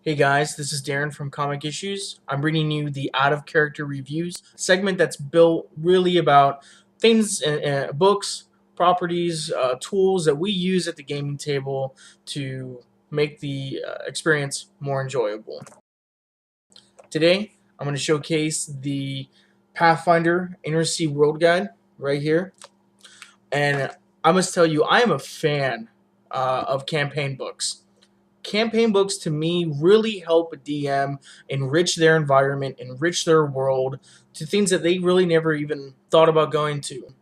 Hey guys, this is Darran from Comic Issues. I'm bringing you the Out of Character Reviews segment that's built really about things, books, properties, tools that we use at the gaming table to make the experience more enjoyable. Today, I'm going to showcase the Pathfinder Inner World Guide right here. And I must tell you, I am a fan of campaign books. Campaign books to me really help a DM enrich their environment, enrich their world to things that they really never even thought about going to.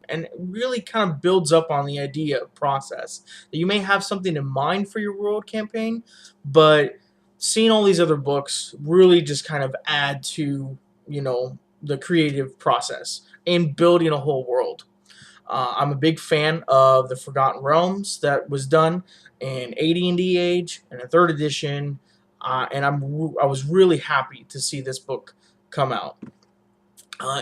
And it really kind of builds up on the idea process that you may have something in mind for your world campaign, but seeing all these other books really just kind of add to, the creative process and building a whole world. I'm a big fan of the Forgotten Realms that was done in AD&D Age and a third edition, and I was really happy to see this book come out.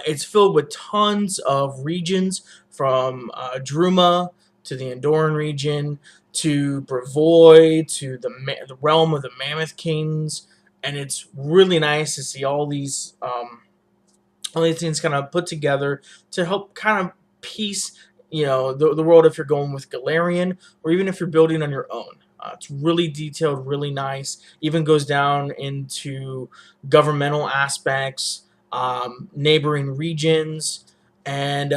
It's filled with tons of regions from Druma to the Andoran region to Brevoy to the realm of the Mammoth Kings, and it's really nice to see all these things kind of put together to help kind of piece, the world if you're going with Galarian or even if you're building on your own. It's really detailed, really nice. Even goes down into governmental aspects, neighboring regions, and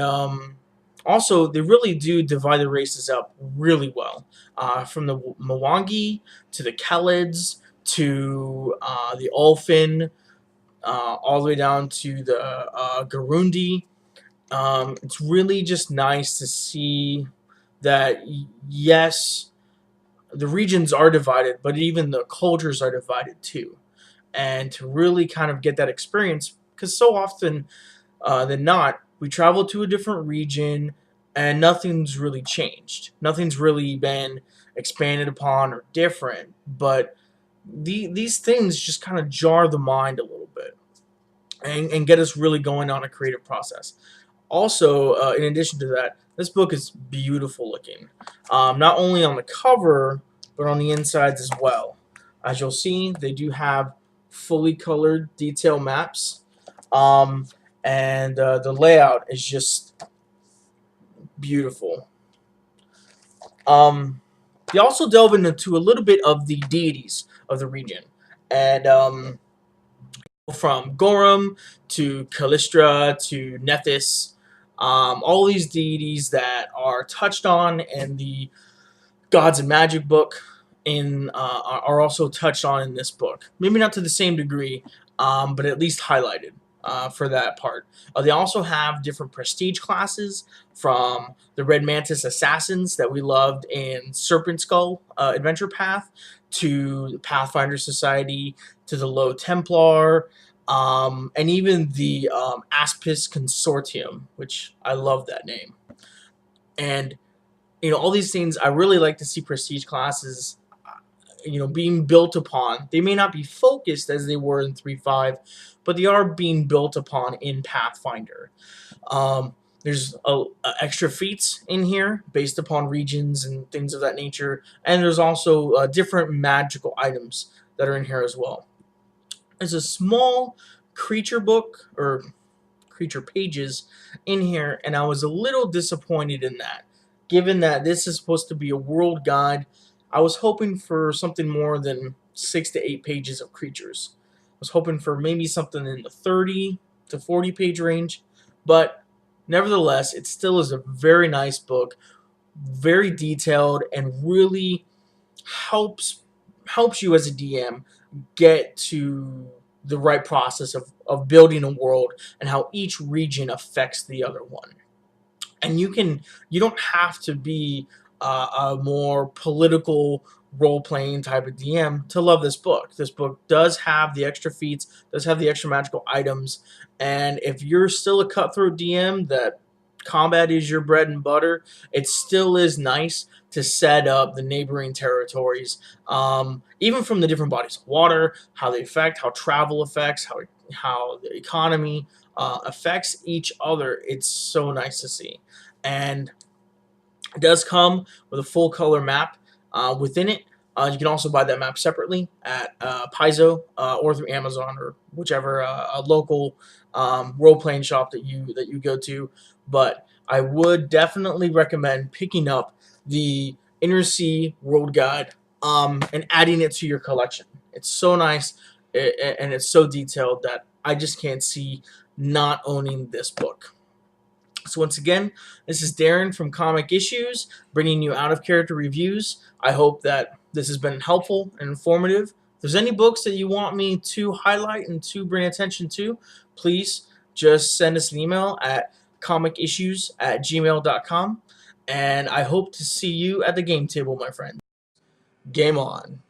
also they really do divide the races up really well. From the Mwangi to the Khalids to the Ulfin, all the way down to the Garundi. It's really just nice to see that, yes, the regions are divided, but even the cultures are divided too. And to really kind of get that experience, because so often than not, we travel to a different region and nothing's really changed. Nothing's really been expanded upon or different, but these things just kind of jar the mind a little bit and get us really going on a creative process. Also, in addition to that, this book is beautiful looking, not only on the cover but on the insides as well. As you'll see, they do have fully colored detail maps, um, and the layout is just beautiful. They also delve into a little bit of the deities of the region, and from Gorum to Callistra to Nethys, all these deities that are touched on in the Gods and Magic book are also touched on in this book. Maybe not to the same degree, but at least highlighted for that part. They also have different prestige classes, from the Red Mantis Assassins that we loved in Serpent Skull Adventure Path to the Pathfinder Society to the Low Templar, and even the Aspis Consortium, which I love that name. And all these things, I really like to see prestige classes, being built upon. They may not be focused as they were in 3.5, but they are being built upon in Pathfinder. There's extra feats in here based upon regions and things of that nature, and there's also different magical items that are in here as well. There's a small creature book or creature pages in here, and I was a little disappointed in that. Given that this is supposed to be a world guide, I was hoping for something more than 6 to 8 pages of creatures. I was hoping for maybe something in the 30 to 40 page range, but nevertheless, it still is a very nice book, very detailed, and really helps you as a DM get to the right process of building a world and how each region affects the other one. And you don't have to be a more political role-playing type of DM to love this book. This book does have the extra feats, does have the extra magical items, and if you're still a cutthroat DM that combat is your bread and butter, it still is nice to set up the neighboring territories, even from the different bodies of water, how they affect, how travel affects, how the economy affects each other. It's so nice to see. And it does come with a full color map within it, You can also buy that map separately at Paizo or through Amazon or whichever a local role playing shop that you go to. But I would definitely recommend picking up the Inner Sea World Guide and adding it to your collection. It's so nice and it's so detailed that I just can't see not owning this book. So once again, this is Darren from Comic Issues, bringing you out of character reviews. I hope that this has been helpful and informative. If there's any books that you want me to highlight and to bring attention to, please just send us an email at comicissues@gmail.com. And I hope to see you at the game table, my friend. Game on.